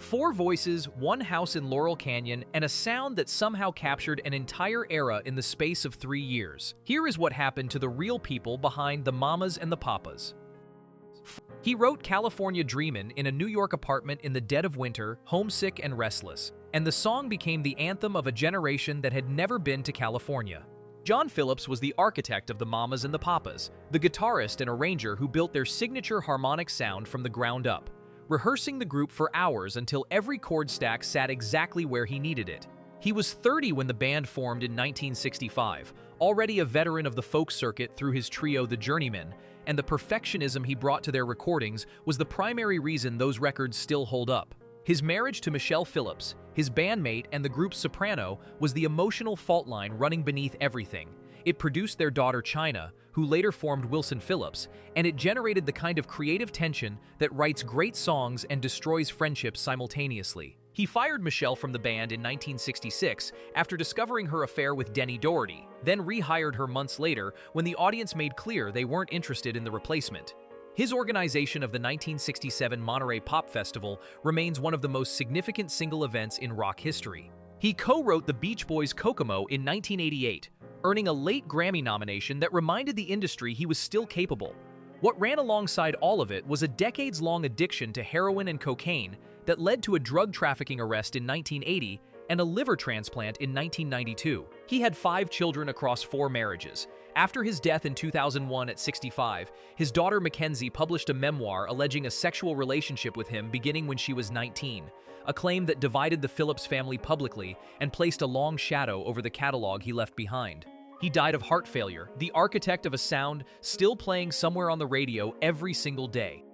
4 voices, 1 house in Laurel Canyon, and a sound that somehow captured an entire era in the space of 3 years. Here is what happened to the real people behind the Mamas and the Papas. He wrote California Dreamin' in a New York apartment in the dead of winter, homesick and restless, and the song became the anthem of a generation that had never been to California. John Phillips was the architect of the Mamas and the Papas, the guitarist and arranger who built their signature harmonic sound from the ground up, rehearsing the group for hours until every chord stack sat exactly where he needed it. He was 30 when the band formed in 1965, already a veteran of the folk circuit through his trio The Journeymen, and the perfectionism he brought to their recordings was the primary reason those records still hold up. His marriage to Michelle Phillips, his bandmate and the group's soprano, was the emotional fault line running beneath everything. It produced their daughter China, who later formed Wilson Phillips, and it generated the kind of creative tension that writes great songs and destroys friendships simultaneously. He fired Michelle from the band in 1966 after discovering her affair with Denny Doherty, then rehired her months later when the audience made clear they weren't interested in the replacement. His organization of the 1967 Monterey Pop Festival remains one of the most significant single events in rock history. He co-wrote the Beach Boys' Kokomo in 1988, earning a late Grammy nomination that reminded the industry he was still capable. What ran alongside all of it was a decades-long addiction to heroin and cocaine that led to a drug trafficking arrest in 1980 and a liver transplant in 1992. He had 5 children across 4 marriages. After his death in 2001 at 65, his daughter Mackenzie published a memoir alleging a sexual relationship with him beginning when she was 19, a claim that divided the Phillips family publicly and placed a long shadow over the catalog he left behind. He died of heart failure, the architect of a sound still playing somewhere on the radio every single day.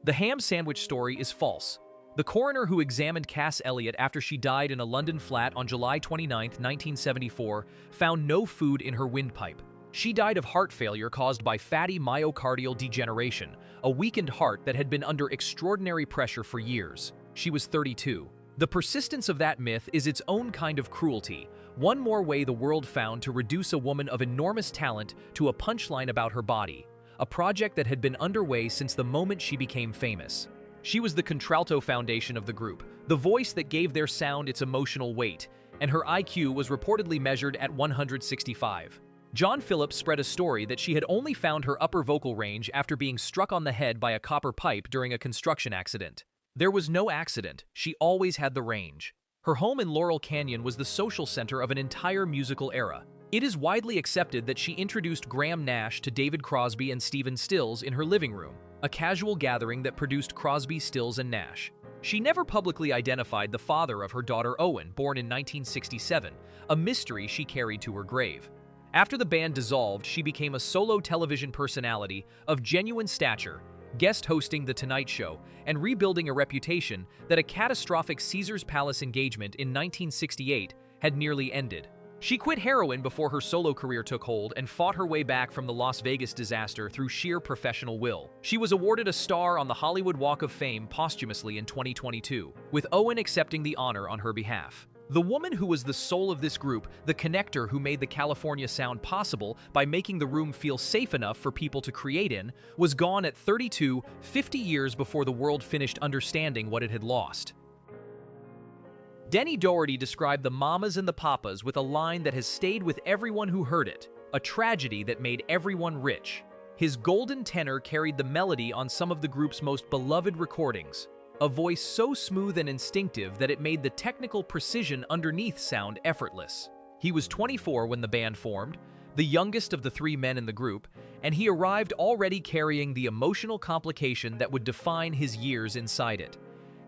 The ham sandwich story is false. The coroner who examined Cass Elliot after she died in a London flat on July 29, 1974, found no food in her windpipe. She died of heart failure caused by fatty myocardial degeneration, a weakened heart that had been under extraordinary pressure for years. She was 32. The persistence of that myth is its own kind of cruelty, one more way the world found to reduce a woman of enormous talent to a punchline about her body, a project that had been underway since the moment she became famous. She was the contralto foundation of the group, the voice that gave their sound its emotional weight, and her IQ was reportedly measured at 165. John Phillips spread a story that she had only found her upper vocal range after being struck on the head by a copper pipe during a construction accident. There was no accident, she always had the range. Her home in Laurel Canyon was the social center of an entire musical era. It is widely accepted that she introduced Graham Nash to David Crosby and Stephen Stills in her living room, a casual gathering that produced Crosby, Stills, and Nash. She never publicly identified the father of her daughter Owen, born in 1967, a mystery she carried to her grave. After the band dissolved, she became a solo television personality of genuine stature, guest hosting The Tonight Show, and rebuilding a reputation that a catastrophic Caesars Palace engagement in 1968 had nearly ended. She quit heroin before her solo career took hold and fought her way back from the Las Vegas disaster through sheer professional will. She was awarded a star on the Hollywood Walk of Fame posthumously in 2022, with Owen accepting the honor on her behalf. The woman who was the soul of this group, the connector who made the California sound possible by making the room feel safe enough for people to create in, was gone at 32, 50 years before the world finished understanding what it had lost. Denny Doherty described the Mamas and the Papas with a line that has stayed with everyone who heard it, a tragedy that made everyone rich. His golden tenor carried the melody on some of the group's most beloved recordings, a voice so smooth and instinctive that it made the technical precision underneath sound effortless. He was 24 when the band formed, the youngest of the 3 men in the group, and he arrived already carrying the emotional complication that would define his years inside it.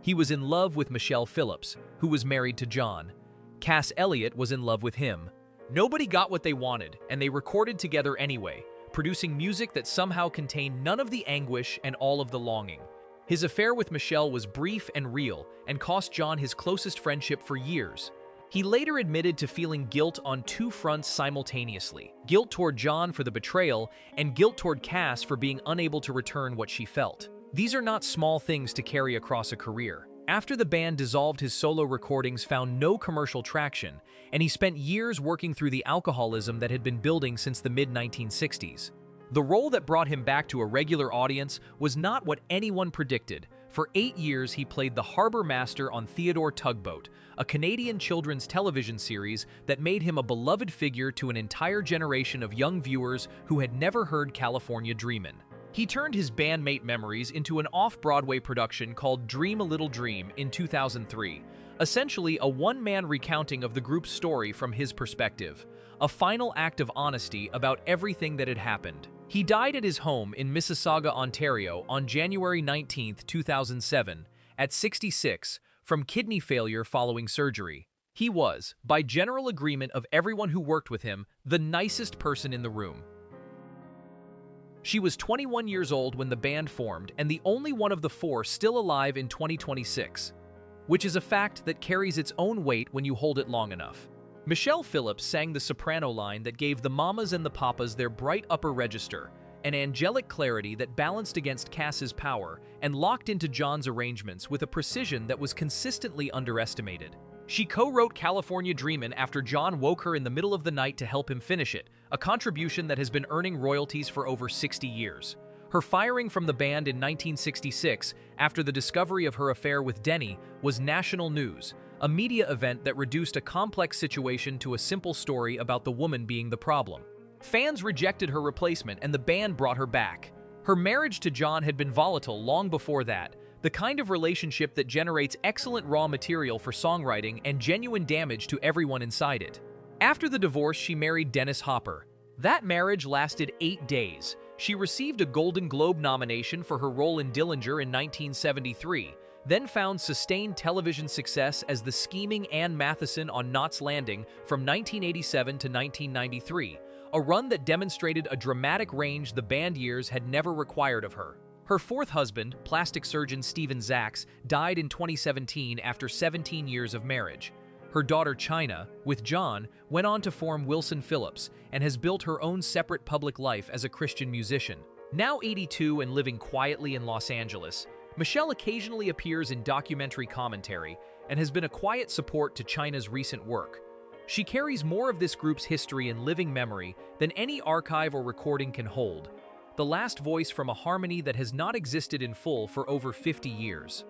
He was in love with Michelle Phillips, who was married to John. Cass Elliot was in love with him. Nobody got what they wanted, and they recorded together anyway, producing music that somehow contained none of the anguish and all of the longing. His affair with Michelle was brief and real, and cost John his closest friendship for years. He later admitted to feeling guilt on 2 fronts simultaneously: guilt toward John for the betrayal, and guilt toward Cass for being unable to return what she felt. These are not small things to carry across a career. After the band dissolved, his solo recordings found no commercial traction, and he spent years working through the alcoholism that had been building since the mid-1960s. The role that brought him back to a regular audience was not what anyone predicted. For 8 years, he played the harbor master on Theodore Tugboat, a Canadian children's television series that made him a beloved figure to an entire generation of young viewers who had never heard California Dreamin. He turned his bandmate memories into an off-Broadway production called Dream a Little Dream in 2003, essentially a one-man recounting of the group's story from his perspective, a final act of honesty about everything that had happened. He died at his home in Mississauga, Ontario on January 19, 2007, at 66, from kidney failure following surgery. He was, by general agreement of everyone who worked with him, the nicest person in the room. She was 21 years old when the band formed and the only one of the four still alive in 2026, which is a fact that carries its own weight when you hold it long enough. Michelle Phillips sang the soprano line that gave the Mamas and the Papas their bright upper register, an angelic clarity that balanced against Cass's power and locked into John's arrangements with a precision that was consistently underestimated. She co-wrote California Dreamin' after John woke her in the middle of the night to help him finish it, a contribution that has been earning royalties for over 60 years. Her firing from the band in 1966, after the discovery of her affair with Denny, was national news, a media event that reduced a complex situation to a simple story about the woman being the problem. Fans rejected her replacement and the band brought her back. Her marriage to John had been volatile long before that, the kind of relationship that generates excellent raw material for songwriting and genuine damage to everyone inside it. After the divorce, she married Dennis Hopper. That marriage lasted 8 days. She received a Golden Globe nomination for her role in Dillinger in 1973, then found sustained television success as the scheming Ann Matheson on Knots Landing from 1987 to 1993, a run that demonstrated a dramatic range the band years had never required of her. Her fourth husband, plastic surgeon Steven Zacks, died in 2017 after 17 years of marriage. Her daughter China, with John, went on to form Wilson Phillips and has built her own separate public life as a Christian musician. Now 82 and living quietly in Los Angeles, Michelle occasionally appears in documentary commentary and has been a quiet support to China's recent work. She carries more of this group's history and living memory than any archive or recording can hold, the last voice from a harmony that has not existed in full for over 50 years.